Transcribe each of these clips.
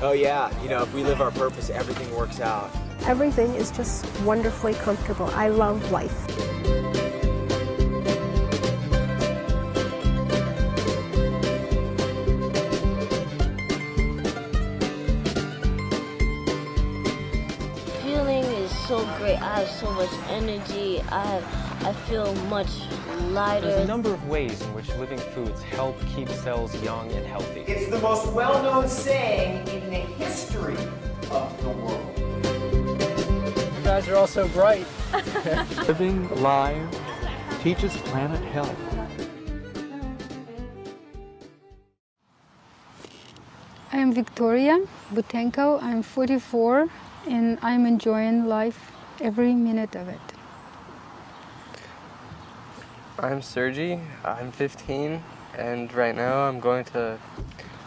oh yeah, you know, if we live our purpose, everything works out. Everything is just wonderfully comfortable. I love life. Feeling is so great. I have so much energy. I feel much lighter. There's a number of ways in which living foods help keep cells young and healthy. It's the most well-known saying in the history of the world. You guys are all so bright. Living live teaches planet health. I am Victoria Boutenko. I'm 44 and I'm enjoying life every minute of it. I'm Sergi, I'm 15, and right now I'm going to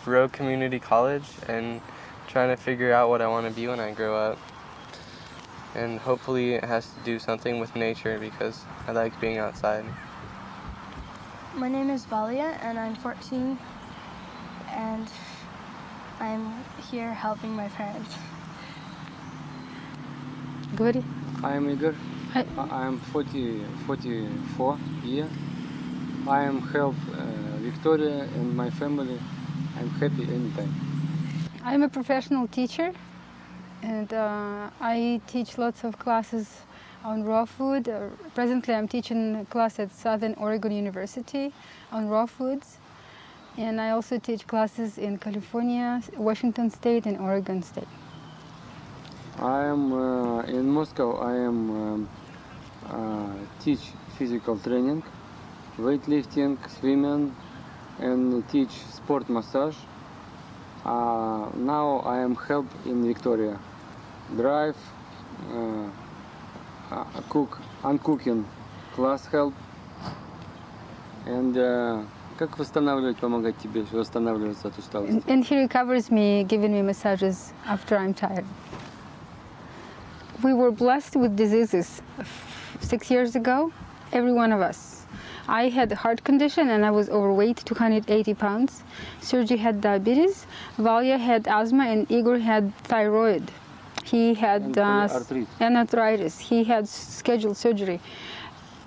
Rogue Community College and trying to figure out what I want to be when I grow up. And hopefully it has to do something with nature because I like being outside. My name is Valia and I'm 14 and I'm here helping my parents. Говори. I am Igor. I am 44 years. I am help Victoria and my family. I'm happy anytime. I'm a professional teacher and I teach lots of classes on raw food. Presently I'm teaching a class at Southern Oregon University on raw foods. And I also teach classes in California, Washington State and Oregon State. I am in Moscow. I am teach physical training, weightlifting, swimming, and teach sport massage. Now I am help in Victoria, drive, cooking, class help, and как восстанавливать, помогать тебе восстанавливаться от усталости. And he recovers me, giving me massages after I'm tired. We were blessed with diseases 6 years ago, every one of us. I had a heart condition and I was overweight, 280 pounds. Sergi had diabetes, Valia had asthma, and Igor had thyroid. He had arthritis. He had scheduled surgery.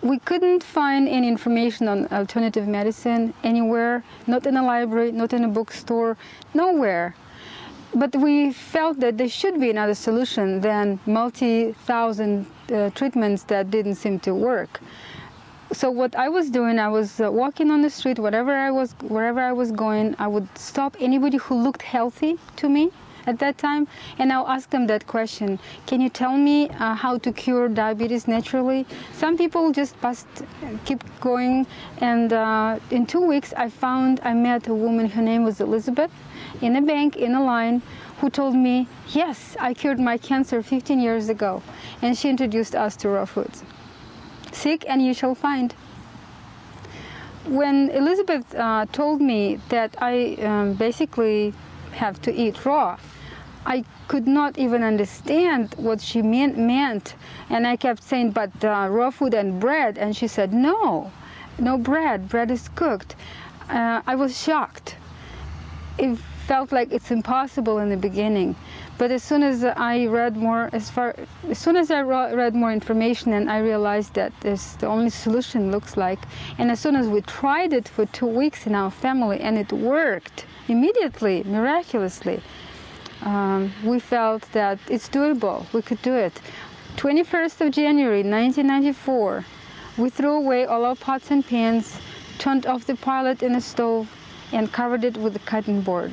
We couldn't find any information on alternative medicine anywhere, not in a library, not in a bookstore, nowhere. But we felt that there should be another solution than multi-thousand treatments that didn't seem to work. So what I was doing, I was walking on the street, wherever I was going, I would stop anybody who looked healthy to me at that time, and I'll ask them that question: can you tell me how to cure diabetes naturally? Some people just keep going, and in 2 weeks I met a woman, her name was Elizabeth, in a bank, in a line, who told me, yes, I cured my cancer 15 years ago, and she introduced us to raw foods. Seek and you shall find. When Elizabeth told me that I basically have to eat raw, I could not even understand what she meant, and I kept saying, but raw food and bread, and she said, no bread is cooked. I was shocked. It felt like it's impossible in the beginning, but as soon as I read more, read more information, and I realized that this the only solution looks like, and as soon as we tried it for 2 weeks in our family, and it worked immediately, miraculously, we felt that it's doable, we could do it. 21st of January 1994, we threw away all our pots and pans, turned off the pilot in the stove, and covered it with a cotton board.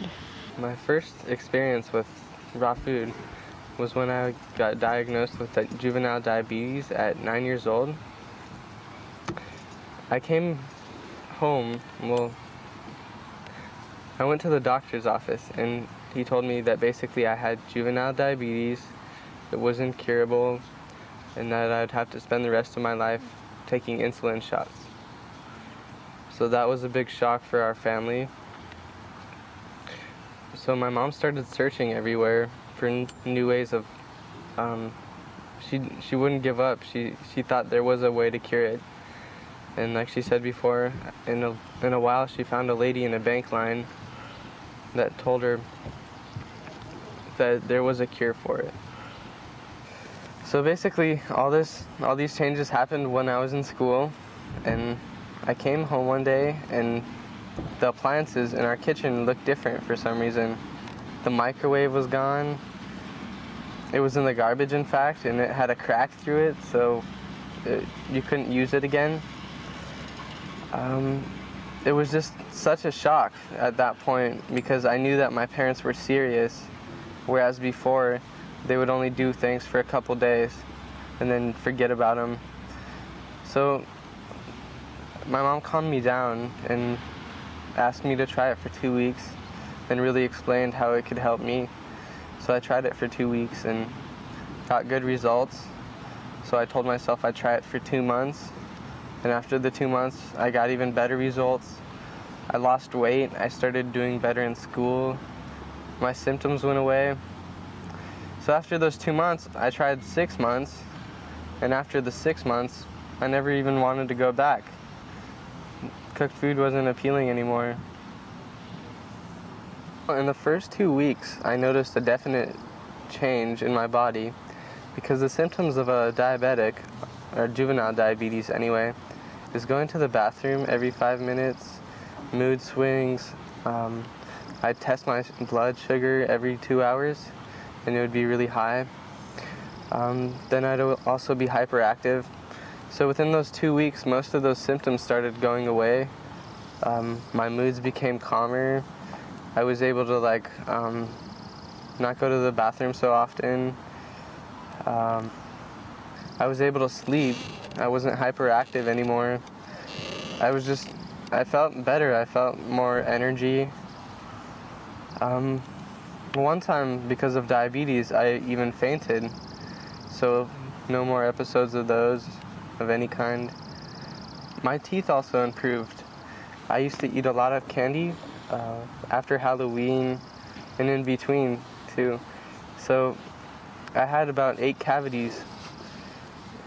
My first experience with raw food was when I got diagnosed with juvenile diabetes at 9 years old. I came home, I went to the doctor's office and he told me that basically I had juvenile diabetes, it was incurable, and that I'd have to spend the rest of my life taking insulin shots. So that was a big shock for our family. So my mom started searching everywhere for new ways of, she wouldn't give up. She thought there was a way to cure it. And like she said before, in a while she found a lady in a bank line that told her that there was a cure for it. So basically, all these changes happened when I was in school, and I came home one day and the appliances in our kitchen looked different for some reason. The microwave was gone. It was in the garbage, in fact, and it had a crack through it, so you couldn't use it again. It was just such a shock at that point because I knew that my parents were serious, whereas before they would only do things for a couple days and then forget about them. So my mom calmed me down and asked me to try it for 2 weeks and really explained how it could help me. So I tried it for 2 weeks and got good results. So I told myself I'd try it for 2 months. And after the 2 months, I got even better results. I lost weight, I started doing better in school, my symptoms went away. So after those 2 months, I tried 6 months, and after the 6 months, I never even wanted to go back. Cooked food wasn't appealing anymore. In the first 2 weeks, I noticed a definite change in my body because the symptoms of a diabetic, or juvenile diabetes anyway, is going to the bathroom every 5 minutes, mood swings. I'd test my blood sugar every 2 hours and it would be really high. Then I'd also be hyperactive. So within those 2 weeks, most of those symptoms started going away. My moods became calmer. I was able to not go to the bathroom so often. I was able to sleep. I wasn't hyperactive anymore. I felt better. I felt more energy. One time, because of diabetes, I even fainted. So no more episodes of those, of any kind. My teeth also improved. I used to eat a lot of candy after Halloween and in between too. So I had about 8 cavities.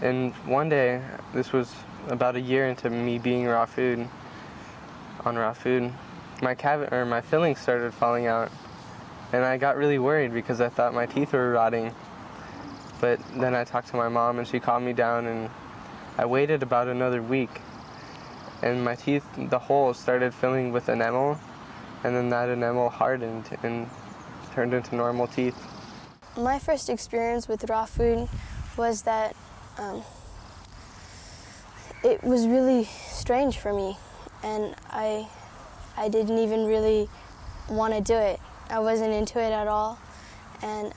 And one day, this was about a year into me being raw food, my fillings started falling out. And I got really worried because I thought my teeth were rotting. But then I talked to my mom and she calmed me down, and I waited about another week. And my teeth, the holes started filling with enamel, and then that enamel hardened and turned into normal teeth. My first experience with raw food was that it was really strange for me, and I didn't even really want to do it. I wasn't into it at all, and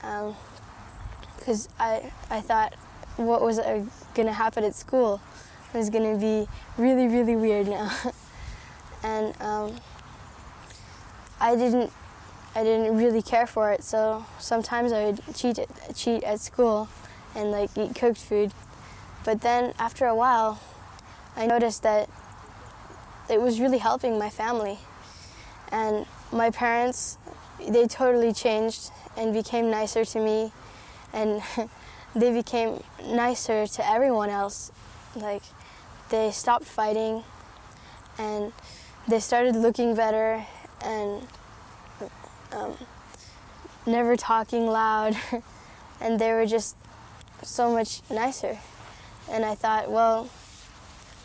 because I thought what was going to happen at school was going to be really, really weird now. And I didn't really care for it, so sometimes I would cheat at school and eat cooked food. But then after a while, I noticed that it was really helping my family. And my parents, they totally changed and became nicer to me, and they became nicer to everyone else. They stopped fighting, and they started looking better, and never talking loud, and they were just so much nicer. And I thought, well,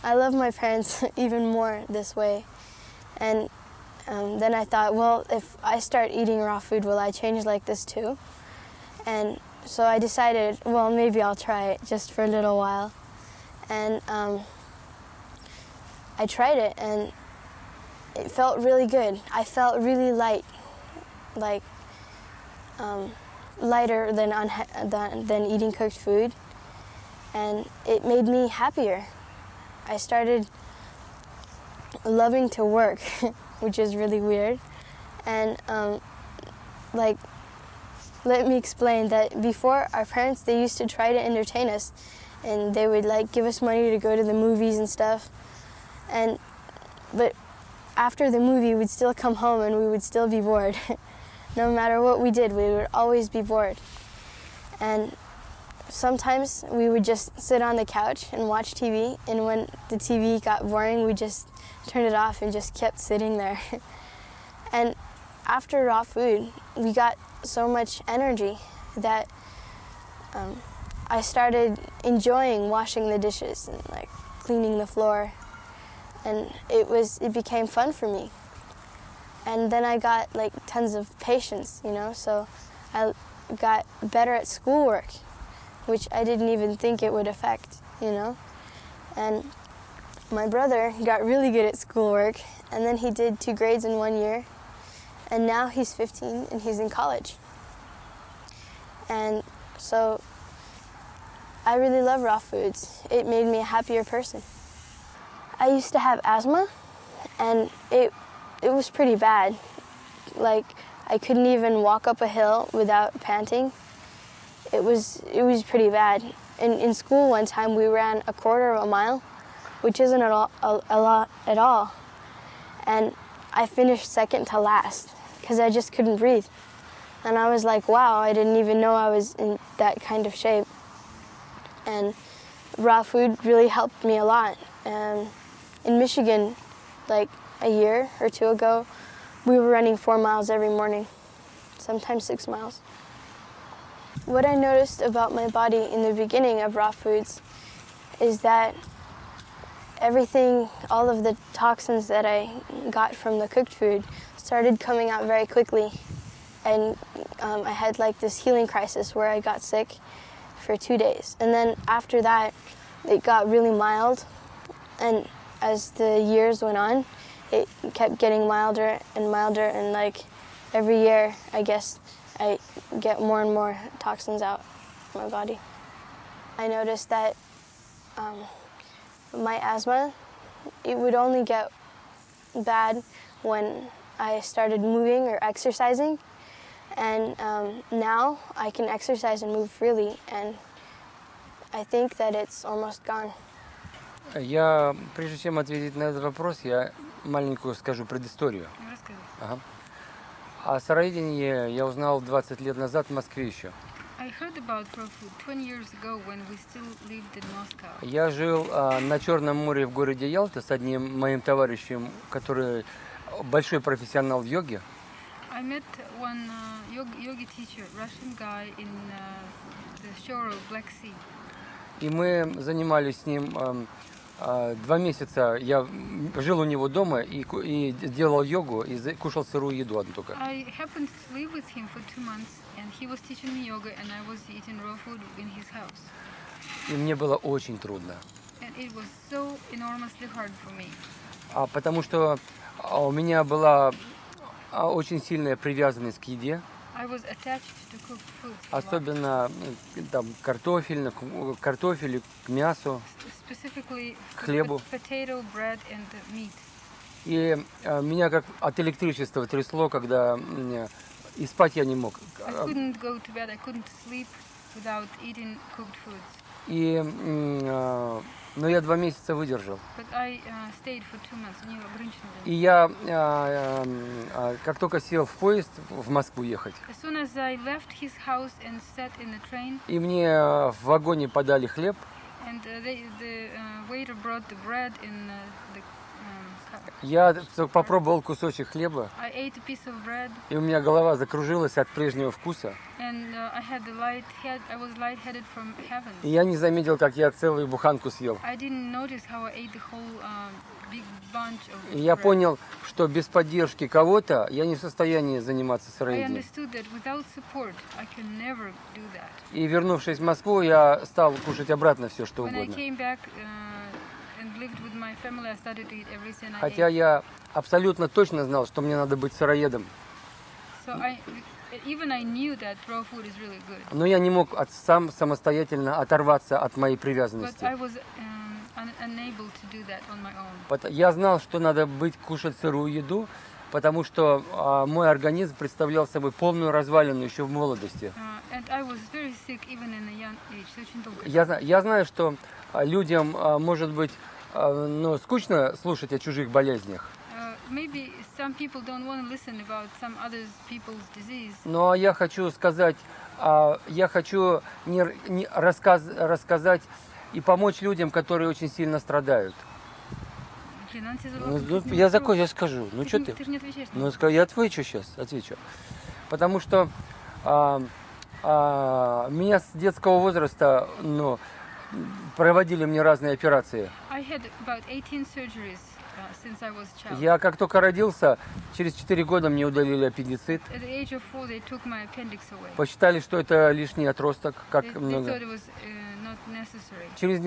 I love my parents even more this way. And then I thought, well, if I start eating raw food, will I change like this too? And so I decided, well, maybe I'll try it just for a little while. And I tried it, and it felt really good. I felt really light, lighter than eating cooked food, and it made me happier. I started loving to work, which is really weird. And let me explain that before, our parents, they used to try to entertain us, and they would give us money to go to the movies and stuff. But after the movie, we'd still come home and we would still be bored. No matter what we did, we would always be bored. And sometimes we would just sit on the couch and watch TV, and when the TV got boring, we just turned it off and just kept sitting there. And after raw food, we got so much energy that I started enjoying washing the dishes and like cleaning the floor, and it became fun for me. And then I got like tons of patience, you know, so I got better at schoolwork, which I didn't even think it would affect, you know. And my brother got really good at schoolwork, and then he did 2 grades in 1 year, and now he's 15 and he's in college. And so I really love raw foods. It made me a happier person. I used to have asthma, and it was pretty bad. Like, I couldn't even walk up a hill without panting. It was pretty bad. In school one time we ran a quarter of a mile, which isn't a lot at all. And I finished second to last because I just couldn't breathe. And I was like, wow, I didn't even know I was in that kind of shape. And raw food really helped me a lot. And in Michigan, like a year or 2 ago, we were running 4 miles every morning, sometimes 6 miles. What I noticed about my body in the beginning of raw foods is that everything, all of the toxins that I got from the cooked food started coming out very quickly. And I had like this healing crisis where I got sick for 2 days. And then after that, it got really mild. And as the years went on, it kept getting milder and milder. And like every year, I guess, I get more and more toxins out of my body. I noticed that my asthma, it would only get bad when I started moving or exercising. And now I can exercise and move freely, and I think that it's almost gone. Я, прежде чем ответить на этот вопрос, я маленькую скажу предысторию. Ага. О сыроедении я узнал 20 лет назад в Москве еще. I heard about raw food 20 years ago when we still lived in Moscow. Я жил на Черном море в городе Ялта с одним моим товарищем, который большой профессионал в йоге. I met one yogi teacher, Russian guy in the shore of Black Sea. И мы занимались с ним 2 месяца. Я жил у него дома и делал йогу, и кушал сырую еду одну только. I happened to live with him for 2 months, and he was teaching me yoga, and I was eating raw food in his house. И мне было очень трудно. And it was so enormously hard for me. Потому что у меня была очень сильная привязанность к еде. I was attached to cooked foods. Особенно там картофель, к мясу, Specifically к хлебу. Potato, bread, and meat. И меня как от электричества трясло, когда и спать я не мог. I couldn't go to bed. I couldn't sleep without eating cooked foods. Но я 2 месяца выдержал. But I stayed for 2 months. И я, как только сел в поезд в Москву ехать, As soon as I left his house and sat in the train, и мне в вагоне подали хлеб, and the waiter brought the bread in the я попробовал кусочек хлеба, I ate a piece of bread, и у меня голова закружилась от прежнего вкуса. and I was lightheaded from heaven. И я не заметил, как я целую буханку съел. I didn't notice how I ate the whole big bunch of И я bread. понял, что без поддержки кого-то я не в состоянии заниматься I сыроедением. understood that without support, I can never do that. И вернувшись в Москву, я стал кушать обратно все, что When I угодно. came back and lived with my family, I started to eat everything I Хотя ate. я абсолютно точно знал, что мне надо быть сыроедом. So even I knew that raw food is really good. Но я не мог самостоятельно оторваться от моей But привязанности. I was unable to do that on my own. Я знал, что надо кушать сырую еду, потому что мой организм представлял собой полную развалину еще в молодости. And I was very sick even in a young age. Очень долго. Я знаю, что людям может быть скучно слушать о чужих болезнях. Maybe some people don't want to listen about some other people's disease. Но я хочу сказать, я хочу рассказать и помочь людям, которые очень сильно страдают. Я скажу. Ну что ты? Ты же не отвечаешь. Я отвечу сейчас, Потому что Меня с детского возраста, ну, проводили мне разные операции. I had about 18 surgeries since I was a child. Я как только родился, через 4 года мне удалили аппендицит. At the age of 4, they took my appendix away. Посчитали, что это лишний отросток. Как They много. thought it was not necessary. Через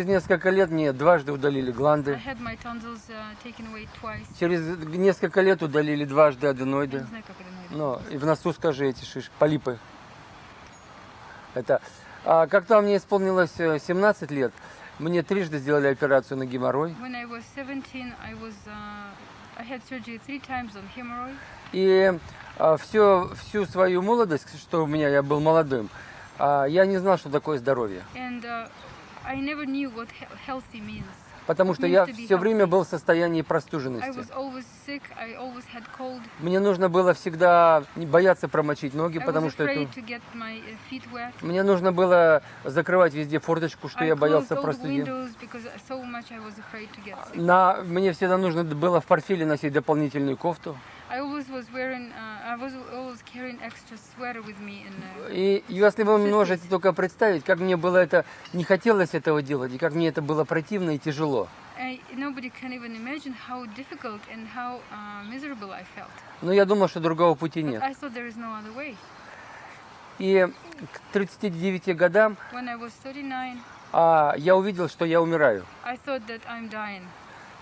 несколько лет мне дважды удалили I гланды. had my tonsils taken away twice. Через несколько лет удалили дважды аденоиды. Я не знаю, как аденоиды. Ну, и в носу, скажи, эти полипы. Это. Когда мне исполнилось 17 лет, мне трижды сделали операцию на геморрой. When I was 17, I had surgery 3 times on hemorrhoid. И всю свою молодость, что у меня, я был молодым, я не знал, что такое здоровье. And I never knew what healthy means. Потому что я все время был в состоянии простуженности. Мне нужно было всегда не бояться промочить ноги, потому что это... Мне нужно было закрывать везде форточку, что я боялся простуды. Мне всегда нужно было в портфеле носить дополнительную кофту. И если вы можете только представить, как мне было это, не хотелось этого делать, и как мне это было противно и тяжело. Но я думал, что другого пути нет. И к 39 годам я увидел, что я умираю.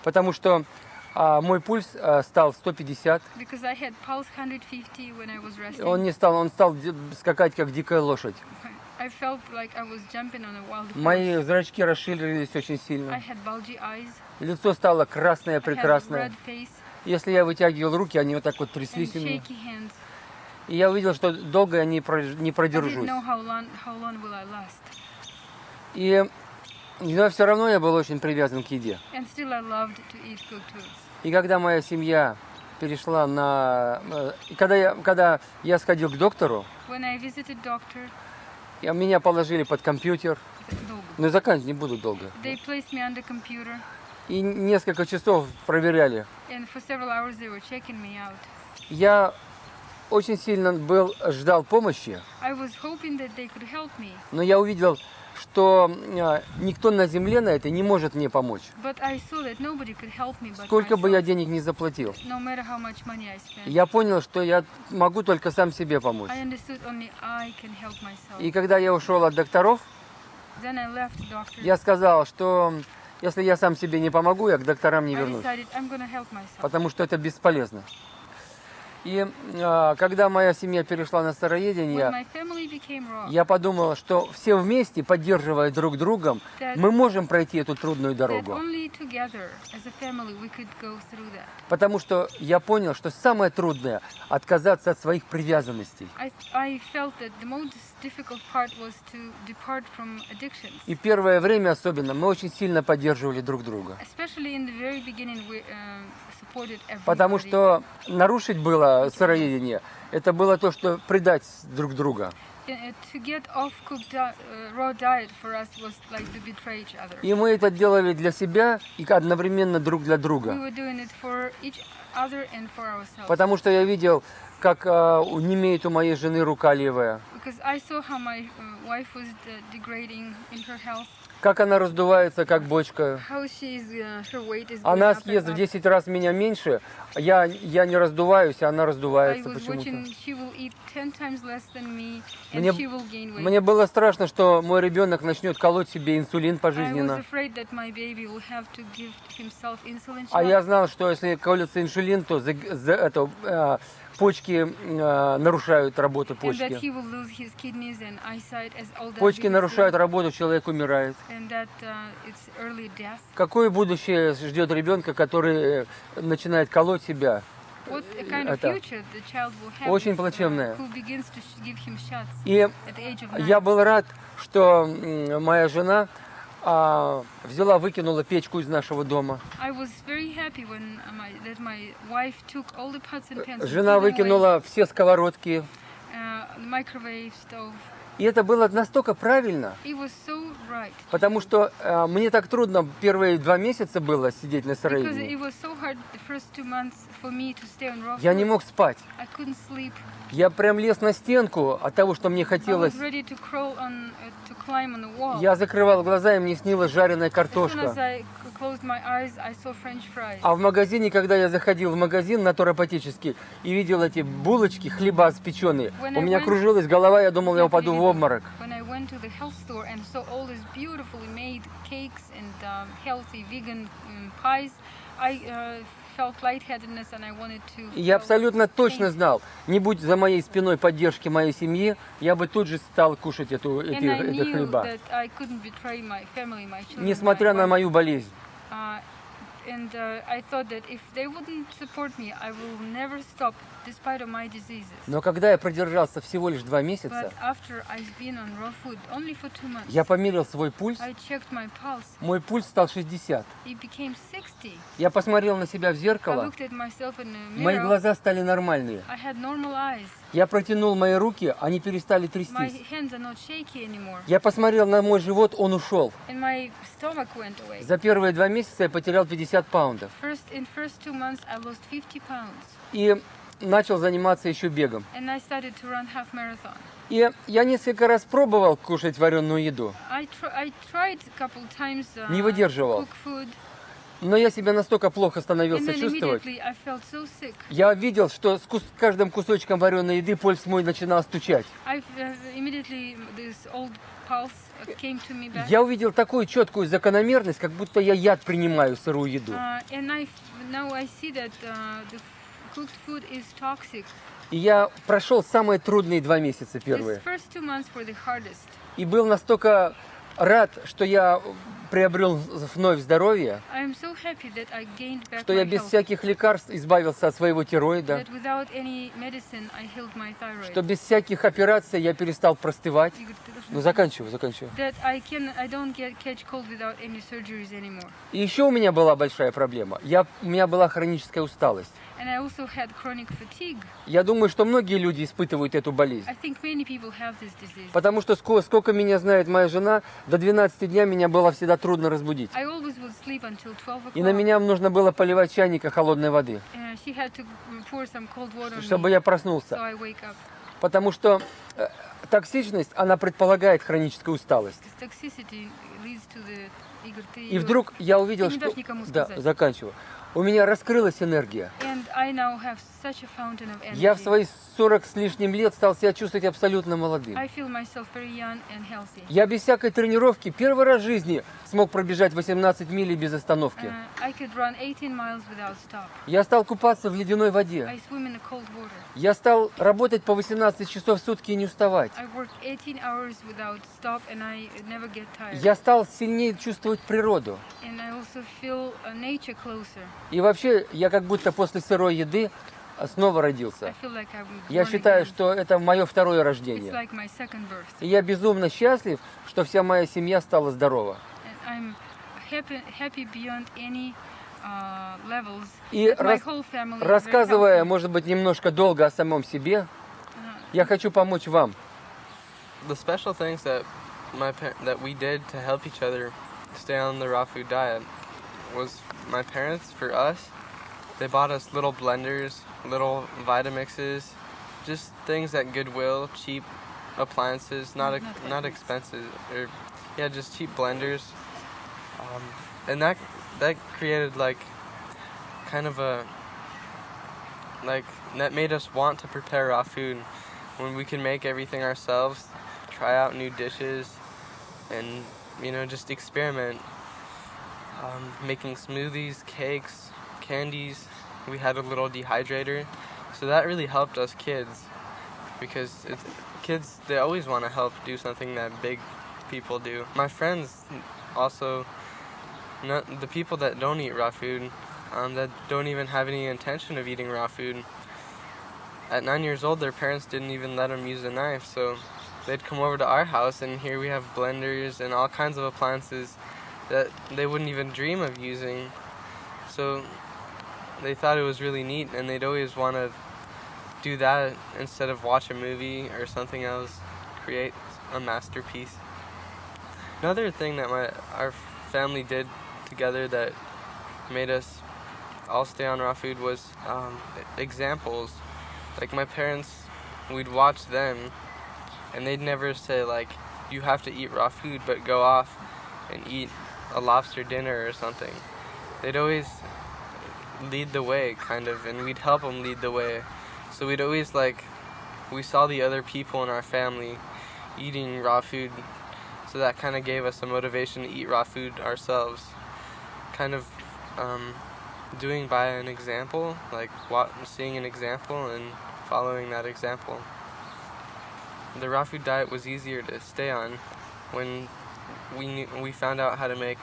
Потому что мой пульс стал 150. Он стал скакать, как дикая лошадь. Мои зрачки расширились очень сильно. Лицо стало красное, прекрасное. Если я вытягивал руки, они вот так вот тряслись у меня. И я увидел, что долго я не продержусь. Но все равно я был очень привязан к еде. И когда моя семья перешла на... Когда я сходил к доктору, меня положили под компьютер. Но заканчивать не буду долго. И несколько часов проверяли. Я очень сильно ждал помощи. Но я увидел, что никто на земле на это не может мне помочь. Сколько бы я денег не заплатил. Я понял, что я могу только сам себе помочь. И когда я ушел от докторов, я сказал, что если я сам себе не помогу, я к докторам не вернусь. Потому что это бесполезно. И когда моя семья перешла на сыроедение, я подумал, что все вместе, поддерживая друг друга, мы можем пройти эту трудную дорогу. Потому что я понял, что самое трудное – отказаться от своих привязанностей. И первое время особенно мы очень сильно поддерживали друг друга. Потому что нарушить было сыроедение, это было то, что предать друг друга. И мы это делали для себя и одновременно друг для друга. Потому что я видел, как немеет у моей жены рука левая. Как она раздувается, как бочка. Она съест в 10 раз меня меньше, я не раздуваюсь, а она раздувается почему-то. Мне было страшно, что мой ребенок начнет колоть себе инсулин пожизненно. А я знал, что если колется инсулин, то почки нарушают работу почки. Почки нарушают работу, человек умирает. Какое будущее ждет ребенка, который начинает колоть себя? Это очень плачевное. И я был рад, что моя жена взяла, выкинула печку из нашего дома. Жена выкинула все сковородки. И это было настолько правильно, потому что мне так трудно первые 2 месяца было сидеть на сыроедении. Я не мог спать. Я прям лез на стенку от того, что мне хотелось. Я закрывал глаза, и мне снилась жареная картошка. А в магазине, когда я заходил в магазин натуропатический и видел эти булочки, хлеба спеченные, у меня кружилась голова, я думал, я упаду в обморок. И я абсолютно точно знал, не будь за моей спиной поддержки моей семьи, я бы тут же стал кушать эти хлеба. Несмотря на мою болезнь. Но когда я продержался всего лишь 2 месяца, я померил свой пульс. Мой пульс стал 60. Я посмотрел на себя в зеркало. Мои глаза стали нормальные. Я протянул мои руки, они перестали трястись. Я посмотрел на мой живот, он ушел. За первые 2 месяца я потерял 50 паундов. И начал заниматься еще бегом. И я несколько раз пробовал кушать вареную еду. Не выдерживал. Но я себя настолько плохо становился чувствовать. Я видел, что с каждым кусочком вареной еды пульс мой начинал стучать. Я увидел такую четкую закономерность, как будто я яд принимаю, сырую еду. И я прошел самые трудные 2 месяца первые. И был настолько рад, что я приобрел вновь здоровье, что я без всяких лекарств избавился от своего тироида, что без всяких операций я перестал простывать. Ну, заканчиваю. И еще у меня была большая проблема. У меня была хроническая усталость. Я думаю, что многие люди испытывают эту болезнь. Потому что сколько меня знает моя жена, до 12 дня меня было всегда трудно разбудить. И на меня нужно было поливать чайника холодной воды, чтобы я проснулся. Потому что токсичность, она предполагает хроническую усталость. И вдруг я увидел, что... Да, заканчиваю. У меня раскрылась энергия. Я в свои 40 с лишним лет стал себя чувствовать абсолютно молодым. Я без всякой тренировки первый раз в жизни смог пробежать 18 миль без остановки. Я стал купаться в ледяной воде. Я стал работать по 18 часов в сутки и не уставать. Я стал сильнее чувствовать природу. И вообще, я как будто после сырой еды снова родился. Я считаю, что это мое второе рождение. И я безумно счастлив, что вся моя семья стала здорова. И рассказывая, может быть, немножко долго о самом себе, я хочу помочь вам. The special things that we did to help each other stay on the raw food diet was my parents, for us, they bought us little blenders, little Vitamixes, just things at Goodwill, cheap appliances, not expensive, or yeah, just cheap blenders, and that created like kind of a that made us want to prepare raw food when we can make everything ourselves, try out new dishes, and just experiment. Making smoothies, cakes, candies. We had a little dehydrator, so that really helped us kids, because kids, they always want to help do something that big people do. My friends also, the people that don't eat raw food, that don't even have any intention of eating raw food, at 9 years old their parents didn't even let them use a knife, so they'd come over to our house, and here we have blenders and all kinds of appliances that they wouldn't even dream of using. So they thought it was really neat, and they'd always want to do that instead of watch a movie or something else, create a masterpiece. Another thing that our family did together that made us all stay on raw food was examples. Like my parents, we'd watch them, and they'd never say like, you have to eat raw food, but go off and eat a lobster dinner or something. They'd always lead the way, kind of, and we'd help them lead the way. So we'd always we saw the other people in our family eating raw food, so that kind of gave us a motivation to eat raw food ourselves. Kind of doing by an example, like seeing an example and following that example. The raw food diet was easier to stay on when we found out how to make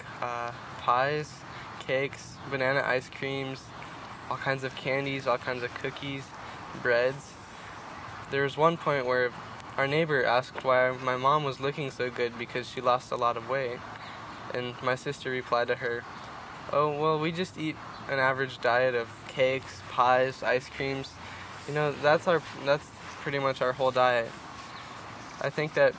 pies, cakes, banana ice creams, all kinds of candies, all kinds of cookies, breads. There was one point where our neighbor asked why my mom was looking so good because she lost a lot of weight, and my sister replied to her, "Oh, well, we just eat an average diet of cakes, pies, ice creams. You know, that's pretty much our whole diet." I think that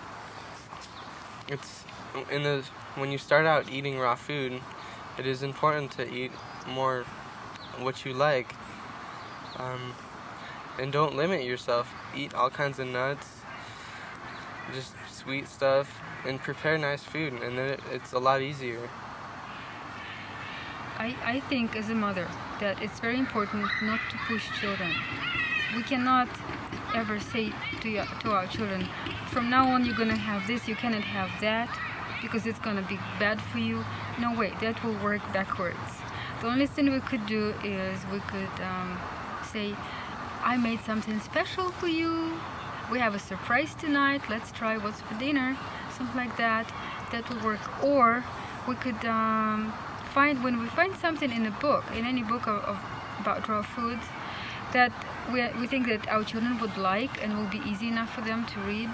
when you start out eating raw food, it is important to eat more what you like, and don't limit yourself. Eat all kinds of nuts, just sweet stuff, and prepare nice food, and then it's a lot easier. I think as a mother that it's very important not to push children. We cannot ever say to our children, from now on you're going to have this, you cannot have that, because it's going to be bad for you. No way, that will work backwards. The only thing we could do is we could say, I made something special for you, we have a surprise tonight, let's try what's for dinner, something like that. That will work. Or we could when we find something in a book, in any book about raw foods, that we think that our children would like and will be easy enough for them to read,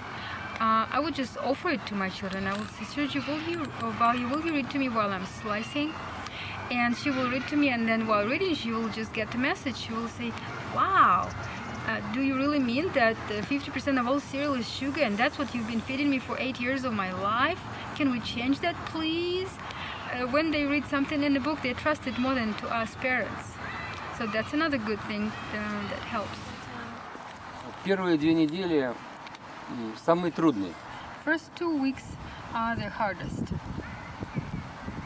I would just offer it to my children. I would say, Sergi, will you read to me while I'm slicing? And she will read to me, and then while reading she will just get the message. She will say, wow, do you really mean that 50% of all cereal is sugar, and that's what you've been feeding me for 8 years of my life? Can we change that, please? When they read something in the book, they trust it more than to us parents. So that's another good thing that helps. Первые 2 недели самые трудные. First 2 weeks are the hardest.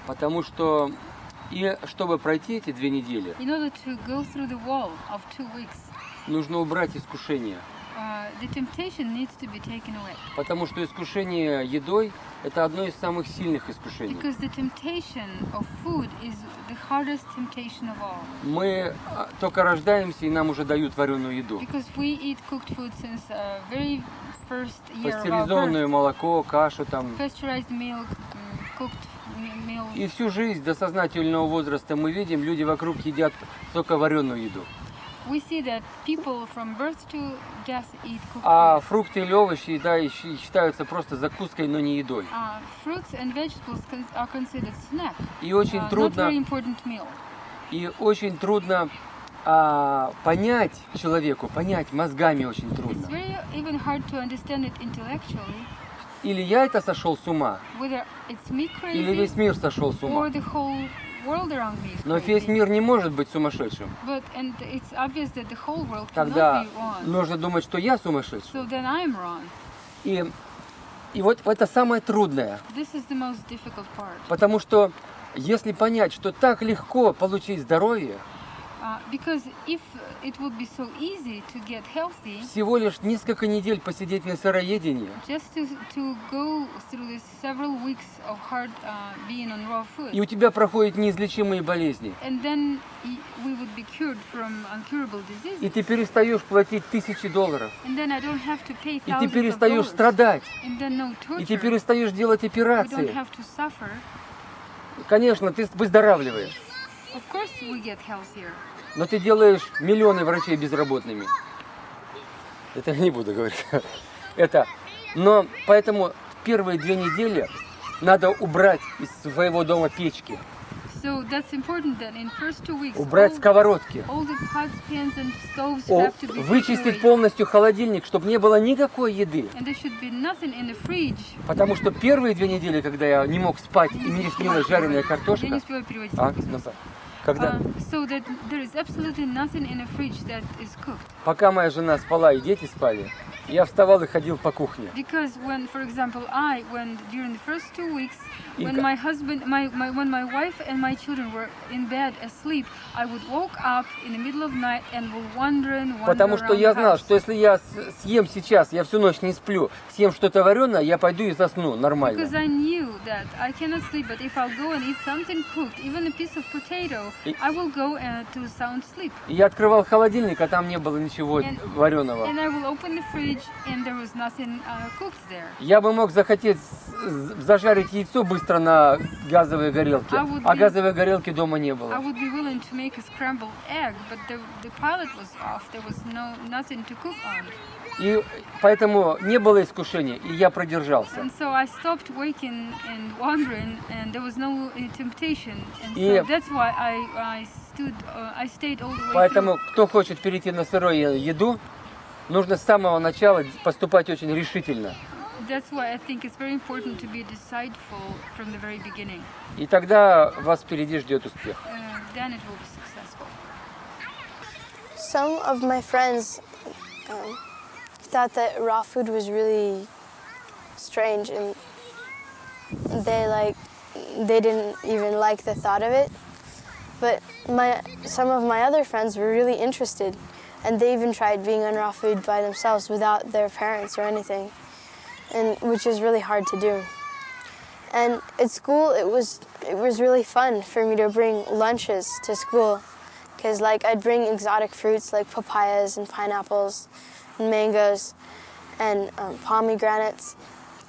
Потому что чтобы пройти эти 2 недели, in order to go through the wall of 2 weeks, нужно убрать искушение. The temptation needs to be taken away. Потому что искушение едой – это одно из самых сильных искушений. Because the temptation of food is the hardest temptation of all. Мы только рождаемся, и нам уже дают вареную еду. Because we eat cooked food since very first year of our birth. Пастеризованное молоко, кашу там. Pasteurized milk, cooked meals. И всю жизнь до сознательного возраста мы видим, люди вокруг едят только вареную еду. We see that people from birth to death eat cooked А food. фрукты или овощи, да, считаются просто закуской, но не едой. Fruits and vegetables are considered snack. И очень трудно. Not very important meal. И очень трудно понять человеку, понять мозгами очень трудно. It's very even hard to understand it intellectually. Или я это сошел с ума, Whether it's me crazy, или весь мир сошел с ума. or the whole world around me is Но crazy. весь мир не может быть сумасшедшим. And it's obvious that the whole world cannot Тогда be wrong. нужно думать, что я сумасшедший. So then I'm wrong. И вот это самое трудное. This is the most difficult part. Потому что если понять, что так легко получить здоровье, Because if it would be so easy to get healthy, всего лишь несколько недель посидеть на сыроедении, just to go through this several weeks of hard being on raw food, и у тебя проходят неизлечимые болезни, and then we would be cured from incurable diseases, и ты перестаешь платить $1000, and then I don't have to pay и ты thousands перестаешь of dollars, страдать, and then no torture, и ты перестаешь делать we операции. don't have to suffer. Конечно, ты выздоравливаешь, Of course we get healthier. но ты делаешь миллионы врачей безработными. Это я не буду говорить. Но поэтому первые 2 недели надо убрать из своего дома печки. So that's important that in first 2 weeks Убрать сковородки. all the pots, pans and stoves have to be Вычистить полностью холодильник, чтобы не было никакой еды. And there should be nothing in the fridge. Потому что первые 2 недели, когда я не мог спать и мне снилась жареная картошка, когда so that there is absolutely nothing in the fridge that is cooked. Пока моя жена спала и дети спали, я вставал и ходил по кухне. Because when, for example, when during the first 2 weeks, when my husband, when my wife and my children were in bed asleep, I would wake up in the middle of night and would wander Потому что я знал, что если я съем сейчас, я всю ночь не сплю, съем что-то вареное, я пойду и засну нормально. Because I knew that I cannot sleep, but if I'll go and eat something cooked, even a piece of potato, I will go to sound sleep. Я открывал холодильник, а там не было ничего вареного. And I will open the fridge, and there was nothing cooked there. Я бы мог захотеть зажарить яйцо быстро на газовой горелке, а газовой горелки дома не было. I would be willing to make a scrambled egg, but the pilot was off. There was nothing to cook on. И поэтому не было искушения, и я продержался. And so I stopped waking and wandering, and there was no temptation, and so that's why I stayed all the way. Поэтому, кто хочет перейти на сырую еду, нужно с самого начала поступать очень решительно. That's why I think it's very important to be decideful from the very beginning. И тогда вас впереди ждет успех. Then it will be successful. Some of my friends thought that raw food was really strange, and they didn't even like the thought of it. But some of my other friends were really interested, and they even tried being on raw food by themselves without their parents or anything, and which is really hard to do. And at school, it was really fun for me to bring lunches to school, because I'd bring exotic fruits like papayas and pineapples and mangoes and pomegranates,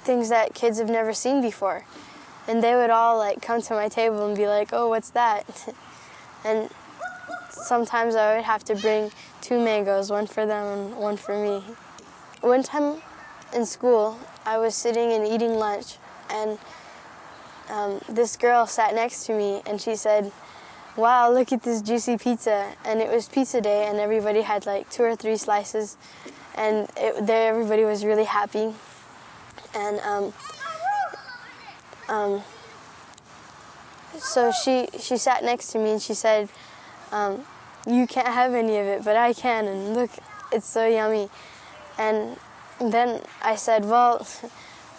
things that kids have never seen before. And they would all come to my table and be like, "Oh, what's that?" And sometimes I would have to bring 2 mangoes, one for them and one for me. One time in school, I was sitting and eating lunch, and this girl sat next to me, and she said, "Wow, look at this juicy pizza." And it was pizza day, and everybody had 2 or 3 slices, and everybody was really happy. And so she sat next to me, and she said, "You can't have any of it, but I can, and look, it's so yummy." And then I said, "Well,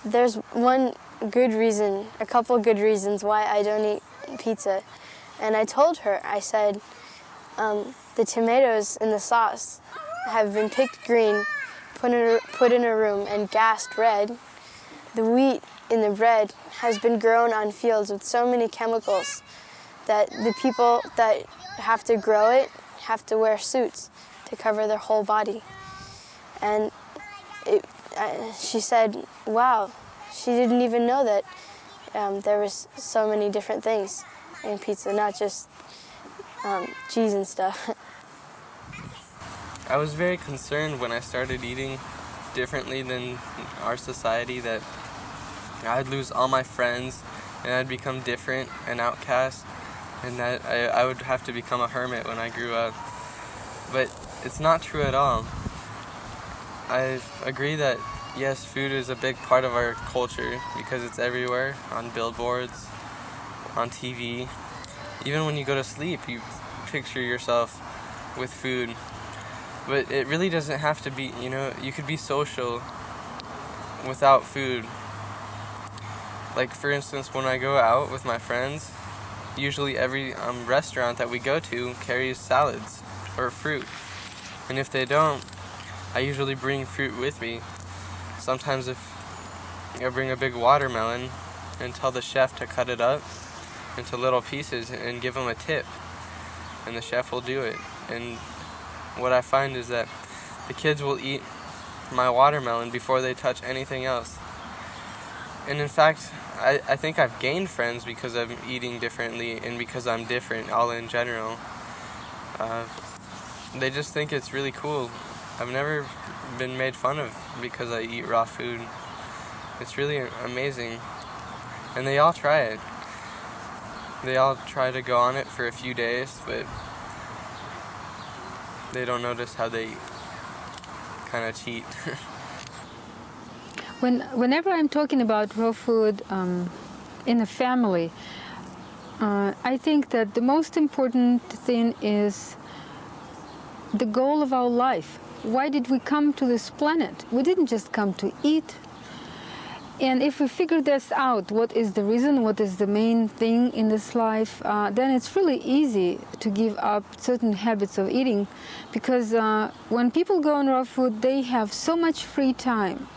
there's a couple good reasons why I don't eat pizza." And I told her, I said, the tomatoes in the sauce have been picked green, put in a room, and gassed red. The wheat in the bread has been grown on fields with so many chemicals that the people that have to grow it have to wear suits to cover their whole body. And she said, wow, she didn't even know that there was so many different things in pizza, not just cheese and stuff. I was very concerned when I started eating differently than our society that I'd lose all my friends and I'd become different and outcast, and that I would have to become a hermit when I grew up. But it's not true at all. I agree that yes, food is a big part of our culture because it's everywhere, on billboards, on TV. Even when you go to sleep, you picture yourself with food. But it really doesn't have to be, you could be social without food. Like, for instance, when I go out with my friends, usually every restaurant that we go to carries salads or fruit. And if they don't, I usually bring fruit with me. Sometimes if I bring a big watermelon and tell the chef to cut it up into little pieces and give them a tip, and the chef will do it. And what I find is that the kids will eat my watermelon before they touch anything else. And in fact, I think I've gained friends because I'm eating differently and because I'm different all in general. They just think it's really cool. I've never been made fun of because I eat raw food. It's really amazing. And they all try it. They all try to go on it for a few days, but they don't notice how they kind of cheat. Whenever I'm talking about raw food in a family, I think that the most important thing is the goal of our life. Why did we come to this planet? We didn't just come to eat. And if we figure this out, what is the reason, what is the main thing in this life, then it's really easy to give up certain habits of eating, because when people go on raw food, they have so much free time.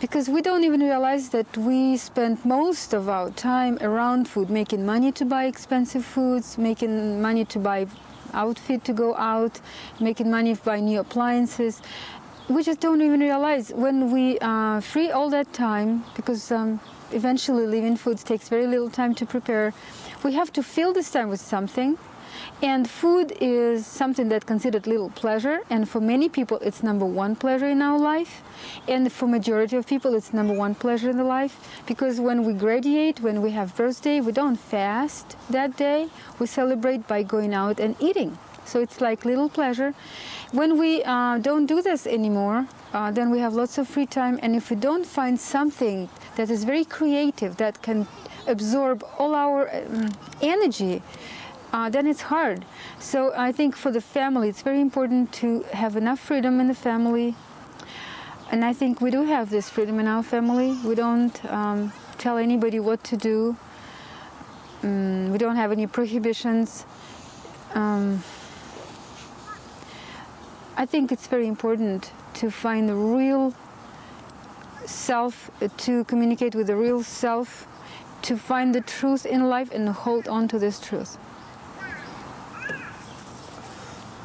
Because we don't even realize that we spend most of our time around food, making money to buy expensive foods, making money to buy outfit to go out, making money to buy new appliances. We just don't even realize when we free all that time, because eventually living foods takes very little time to prepare. We have to fill this time with something, and food is something that's considered little pleasure, and for many people it's #1 pleasure in our life, and for majority of people it's #1 pleasure in the life, because when we graduate, when we have birthday, we don't fast that day, we celebrate by going out and eating. So it's like little pleasure. When we don't do this anymore, then we have lots of free time, and if we don't find something that is very creative, that can absorb all our energy, then it's hard. So I think for the family, it's very important to have enough freedom in the family. And I think we do have this freedom in our family. We don't tell anybody what to do. We don't have any prohibitions. I think it's very important to find the real self, to communicate with the real self, to find the truth in life and hold on to this truth.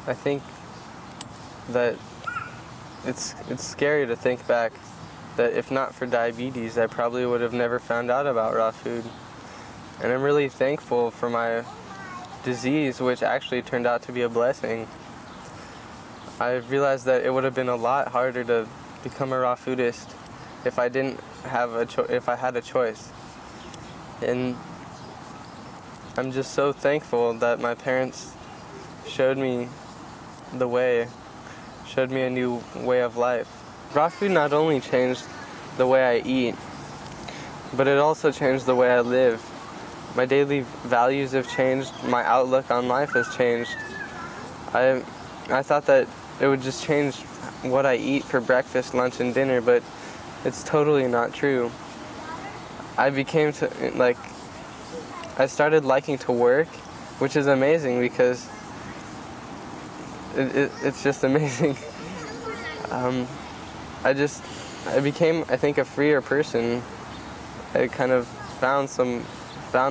I think that it's scary to think back that if not for diabetes, I probably would have never found out about raw food. And I'm really thankful for my disease, which actually turned out to be a blessing. I realized that it would have been a lot harder to become a raw foodist if I didn't have if I had a choice. And I'm just so thankful that my parents showed me the way, showed me a new way of life. Raw food not only changed the way I eat, but it also changed the way I live. My daily values have changed, my outlook on life has changed. I thought that it would just change what I eat for breakfast, lunch, and dinner, but it's totally not true. I started liking to work, which is amazing because it's just amazing. I became, I think, a freer person. I kind of found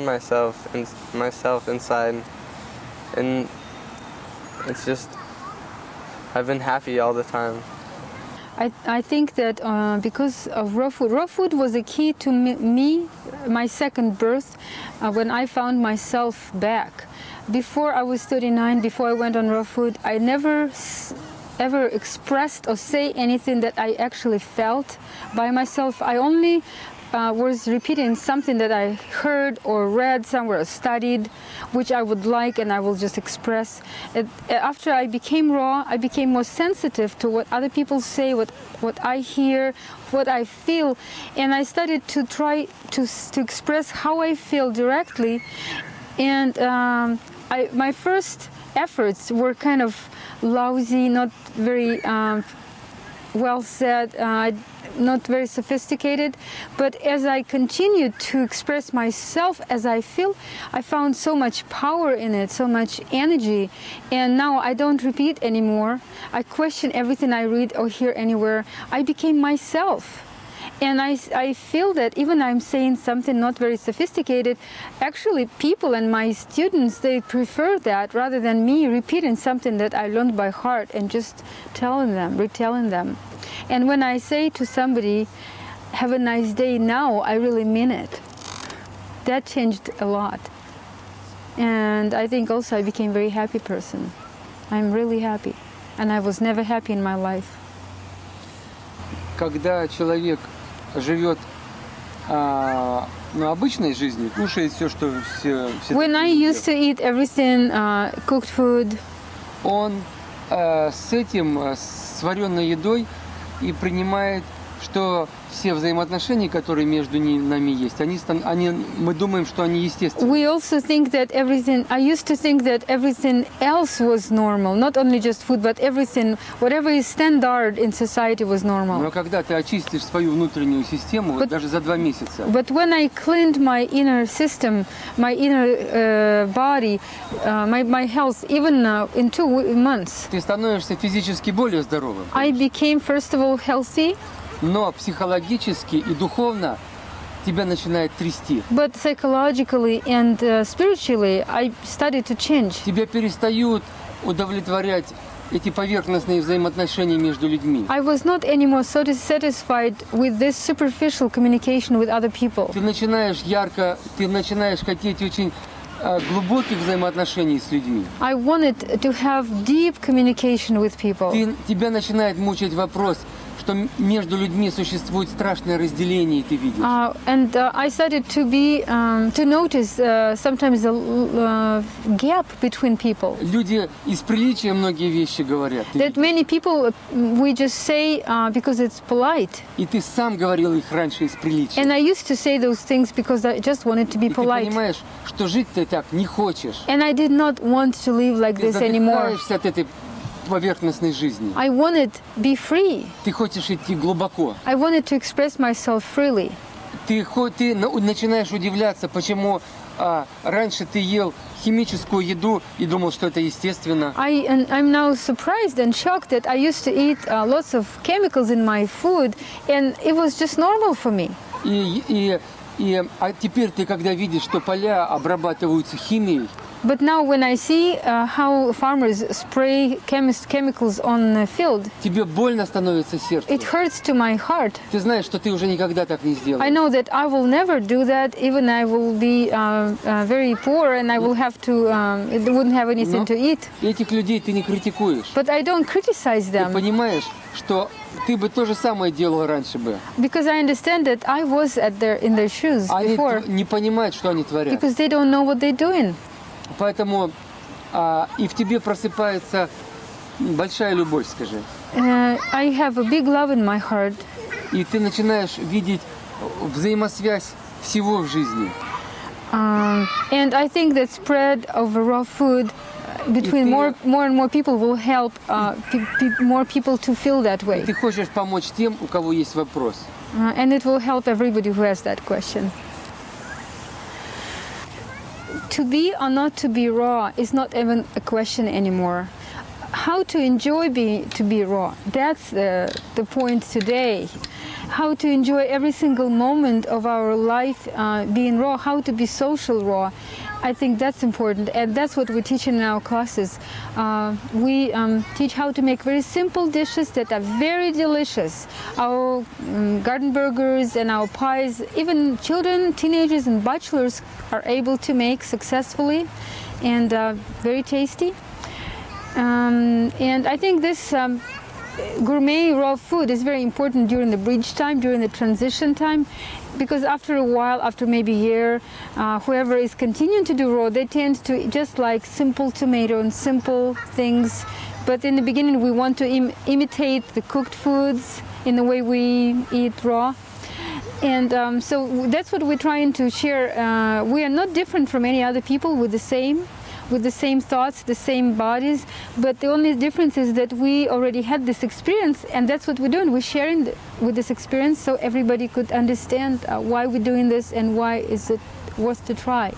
myself inside, and it's just, I've been happy all the time. I think that because of raw food was a key to me, my second birth, when I found myself back. Before I was 39, before I went on raw food, I never ever expressed or say anything that I actually felt by myself. I only was repeating something that I heard or read somewhere or studied, which I would like, and I will just express. After I became raw, I became more sensitive to what other people say, what I hear, what I feel, and I started to try to express how I feel directly. And my first efforts were kind of lousy, not very well said, not very sophisticated, but as I continued to express myself as I feel, I found so much power in it, so much energy, and now I don't repeat anymore. I question everything I read or hear anywhere. I became myself. And I feel that even I'm saying something not very sophisticated, actually people and my students, they prefer that rather than me repeating something that I learned by heart and just retelling them. And when I say to somebody, have a nice day now, I really mean it. That changed a lot. And I think also I became a very happy person. I'm really happy. And I was never happy in my life. Когда человек живет обычной жизни, кушает все, что все When I used to eat everything, cooked food, он с этим, с вареной едой и принимает, что все взаимоотношения, которые между нами есть, мы думаем, что они естественны. we also think that everything, I used to think that everything else was normal, not only just food, but everything, whatever is standard in society was normal. Но когда ты очистишь свою внутреннюю систему, вот даже за 2 месяца, But when I cleaned my inner system, my inner body, my health, even in 2 months, ты становишься физически более здоровым. I became, first of all, healthy, Но психологически и духовно тебя начинает трясти. but psychologically and spiritually, I started to change. Тебя перестают удовлетворять эти поверхностные взаимоотношения между людьми. I was not anymore so satisfied with this superficial communication with other people. Ты начинаешь хотеть очень глубоких взаимоотношений с людьми. I wanted to have deep communication with people. Тебя начинает мучить вопрос, что между людьми существует страшное разделение, и ты видишь. And I started to notice sometimes the gap between people. Люди из приличия многие вещи говорят. That many people we just say because it's polite. И ты сам говорил их раньше из приличия. And I used to say those things because I just wanted to be polite. И ты понимаешь, что жить ты так не хочешь. And I did not want to live like this anymore. Ты задыхаешься от этой поверхностной жизни. I wanted to be free. Ты хочешь идти глубоко. I wanted to express myself freely. Ты начинаешь удивляться, почему раньше ты ел химическую еду и думал, что это естественно. I'm now surprised and shocked that I used to eat lots of chemicals in my food, and it was just normal for me. А теперь ты, когда видишь, что поля обрабатываются химией, But now when I see how farmers spray chemicals on the field, тебе больно становится сердце. It hurts to my heart. Ты знаешь, что ты уже никогда так не сделаешь. I know that I will never do that, even I will be very poor and I will have to, it wouldn't have anything to eat. Этих людей ты не критикуешь. But I don't criticize them. Ты понимаешь, что ты бы то же самое делал раньше бы. Because I understand that I was in their shoes before. Они не понимают, что они творят. Because they don't know what they're doing. Поэтому и в тебе просыпается большая любовь, скажи. I have a big love in my heart. И ты начинаешь видеть взаимосвязь всего в жизни. And I think that spread of raw food between more and more people will help more people to feel that way. Ты хочешь помочь тем, у кого есть вопрос. And it will help everybody who has that question. To be or not to be raw is not even a question anymore. How to enjoy to be raw, that's the point today. How to enjoy every single moment of our life being raw, how to be social raw. I think that's important, and that's what we teach in our classes. We teach how to make very simple dishes that are very delicious. Our garden burgers and our pies, even children, teenagers and bachelors are able to make successfully and very tasty. And I think this gourmet raw food is very important during the bridge time, during the transition time, because after a while, after maybe a year, whoever is continuing to do raw, they tend to just like simple tomato and simple things. But in the beginning, we want to imitate the cooked foods in the way we eat raw. And so that's what we're trying to share. We are not different from any other people with the same thoughts, the same bodies, but the only difference is that we already had this experience, and that's what we're doing. We're sharing with this experience so everybody could understand why we're doing this and why is it worth to try.